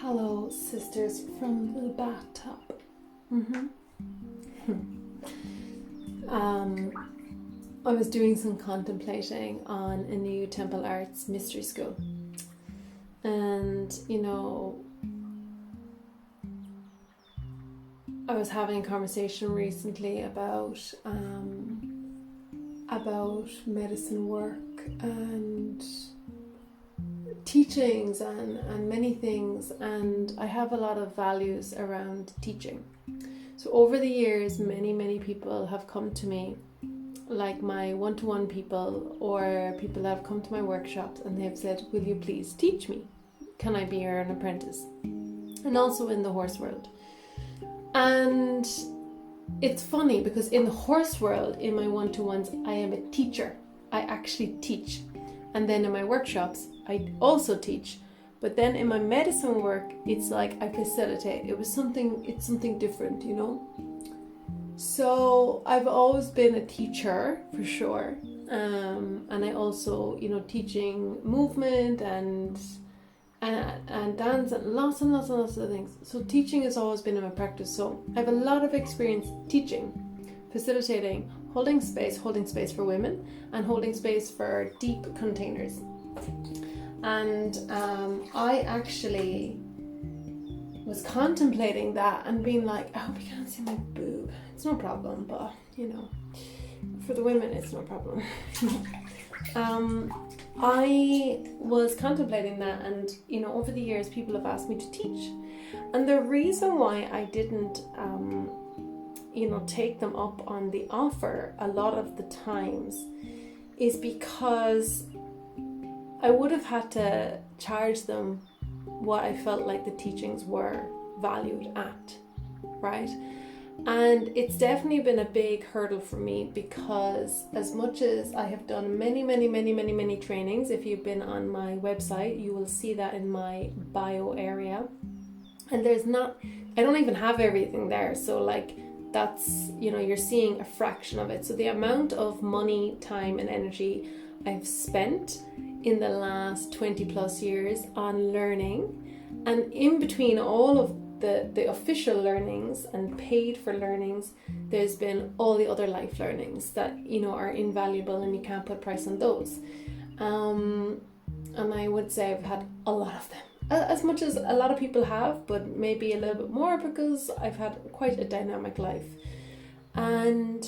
Hello, sisters from the bathtub. um, I was doing some contemplating on a new Temple Arts mystery school, and I was having a conversation recently about medicine work and teachings and many things, and I have a lot of values around teaching. So over the years, many people have come to me, like my one-to-one people or people that have come to my workshops, and they've said, will you please teach me? Can I be an apprentice? And also in the horse world. And it's funny because in the horse world, in my one-to-ones, I am a teacher. I actually teach. And then in my workshops, I also teach. But then in my medicine work, it's like I facilitate. It's something different, So I've always been a teacher for sure. And I also, teaching movement and dance and lots of things. So teaching has always been in my practice. So I have a lot of experience teaching, facilitating, holding space for women, and holding space for deep containers. And I actually was contemplating that and being like, I hope you can't see my boob. It's no problem, but for the women, it's no problem. I was contemplating that, and over the years people have asked me to teach, and the reason why I didn't take them up on the offer a lot of the times is because I would have had to charge them what I felt like the teachings were valued at, right? And it's definitely been a big hurdle for me, because as much as I have done many trainings, if you've been on my website, you will see that in my bio area. And I don't even have everything there. So that's, you're seeing a fraction of it. So the amount of money, time and energy I've spent in the last 20 plus years on learning, and in between all of the official learnings and paid for learnings, there's been all the other life learnings that are invaluable, and you can't put price on those. And I would say I've had a lot of them, as much as a lot of people have, but maybe a little bit more, because I've had quite a dynamic life. And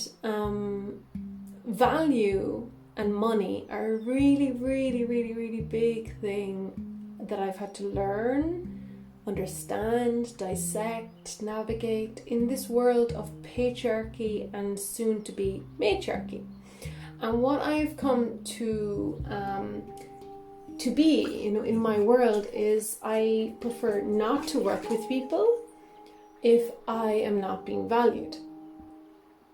value and money are a really big thing that I've had to learn, understand, dissect, navigate in this world of patriarchy and soon to be matriarchy. And what I've come to be, in my world, is I prefer not to work with people if I am not being valued.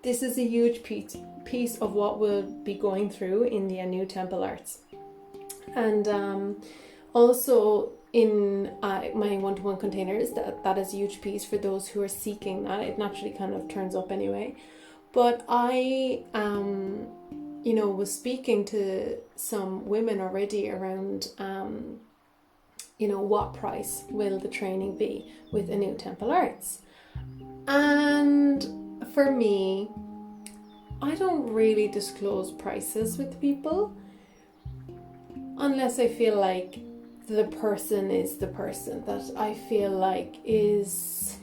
This is a huge piece of what we'll be going through in the New Temple Arts. And also in my one-to-one containers, that is a huge piece for those who are seeking that. It naturally kind of turns up anyway. But I, was speaking to some women already around, what price will the training be with a New Temple Arts? And for me, I don't really disclose prices with people unless I feel like the person is the person that I feel like is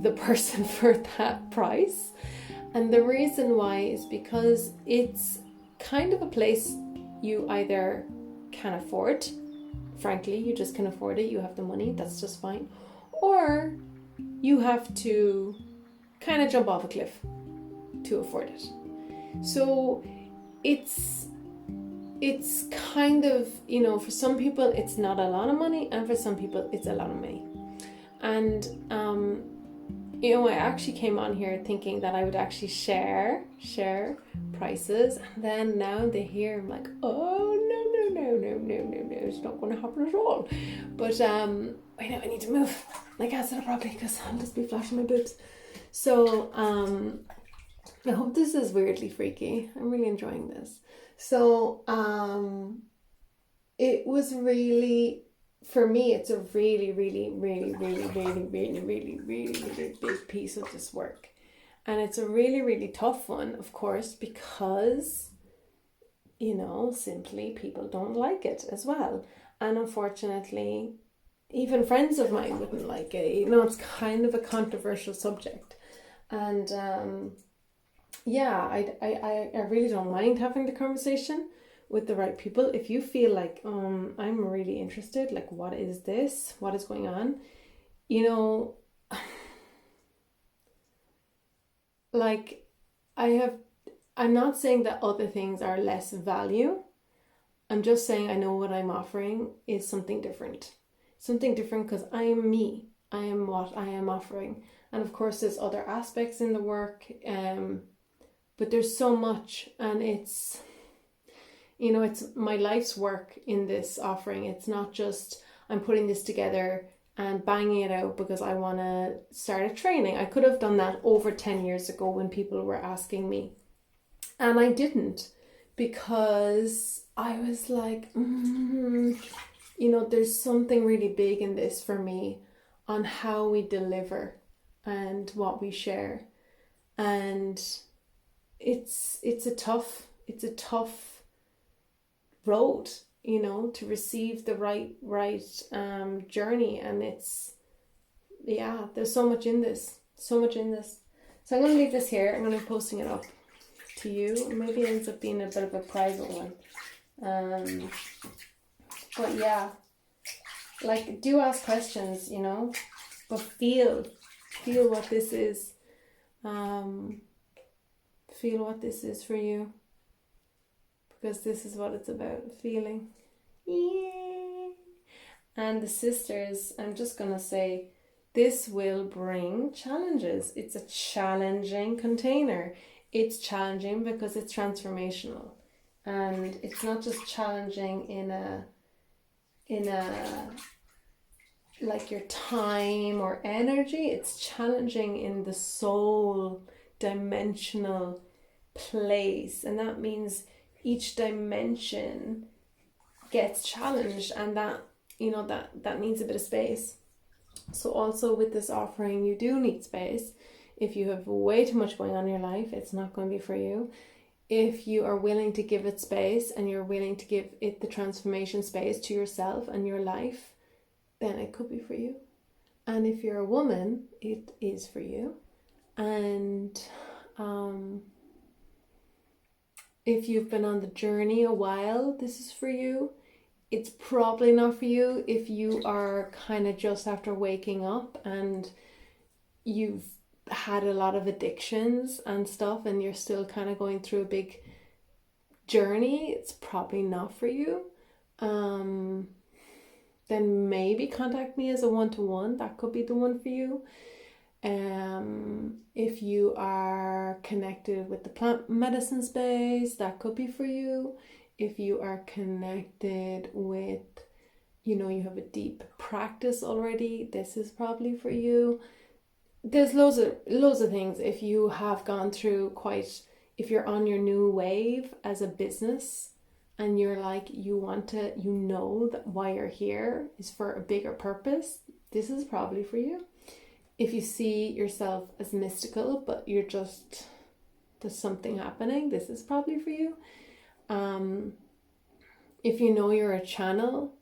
the person for that price. And the reason why is because it's kind of a place you either can afford, frankly, you just can afford it, you have the money, that's just fine, or you have to kind of jump off a cliff to afford it. So it's kind of, for some people it's not a lot of money, and for some people it's a lot of money. And I actually came on here thinking that I would actually share prices, and then now they hear I'm like, oh no, it's not going to happen at all. But I need to move. I can't sit up properly because I'll just be flashing my boobs. So I hope this is weirdly freaky. I'm really enjoying this. So it was really for me, it's a really, really, really, really, really, really, really, really, really big piece of this work. And it's a really, really tough one, of course, because, simply people don't like it as well. And unfortunately, even friends of mine wouldn't like it. It's kind of a controversial subject. And yeah, I really don't mind having the conversation with the right people. If you feel like, I'm really interested, like, what is this? What is going on? Like, I'm not saying that other things are less value. I'm just saying I know what I'm offering is something different. Something different because I am me. I am what I am offering. And of course, there's other aspects in the work, but there's so much, and it's my life's work in this offering. It's not just I'm putting this together and banging it out because I want to start a training. I could have done that over 10 years ago when people were asking me. And I didn't, because I was like, there's something really big in this for me on how we deliver and what we share. And it's a tough road, to receive the right journey. And there's so much in this. So I'm going to leave this here. I'm going to be posting it up to you. Maybe it ends up being a bit of a private one. But yeah, like, do ask questions, but feel what this is. Feel what this is for you, because this is what it's about, feeling. Yeah. And the sisters, I'm just gonna say, this will bring challenges. It's a challenging container. It's challenging because it's transformational, and it's not just challenging in a like your time or energy. It's challenging in the soul dimensional place, and that means each dimension gets challenged, and that needs a bit of space. So also with this offering, you do need space. If you have way too much going on in your life, it's not going to be for you. If you are willing to give it space, and you're willing to give it the transformation space to yourself and your life, then it could be for you. And if you're a woman, it is for you. And if you've been on the journey a while, this is for you. It's probably not for you if you are kind of just after waking up and you've had a lot of addictions and stuff, and you're still kind of going through a big journey. It's probably not for you. Then maybe contact me as a one-to-one. That could be the one for you. If you are connected with the plant medicine space, that could be for you. If you are connected with, you have a deep practice already, this is probably for you. There's loads of things. If you have gone through if you're on your new wave as a business, and you're like, that why you're here is for a bigger purpose, this is probably for you. If you see yourself as mystical, but there's something happening, this is probably for you. If you're a channel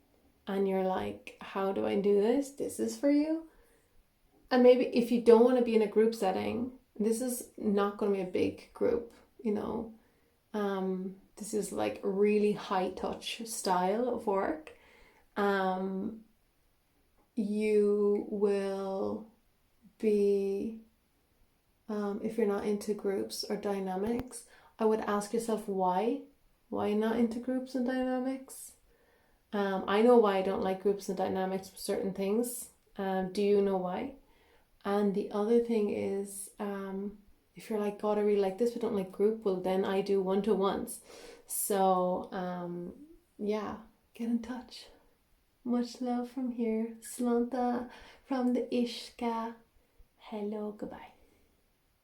and you're like, how do I do this? This is for you. And maybe if you don't want to be in a group setting, this is not going to be a big group, this is like really high touch style of work. You will be, if you're not into groups or dynamics, I would ask yourself why not into groups and dynamics. I know why I don't like groups and dynamics for certain things. Do you know why? And the other thing is, if you're like, God, I really like this but don't like group, well then I do one-to-ones. So get in touch. Much love from here, Slanta from the Ishka. Hello, goodbye.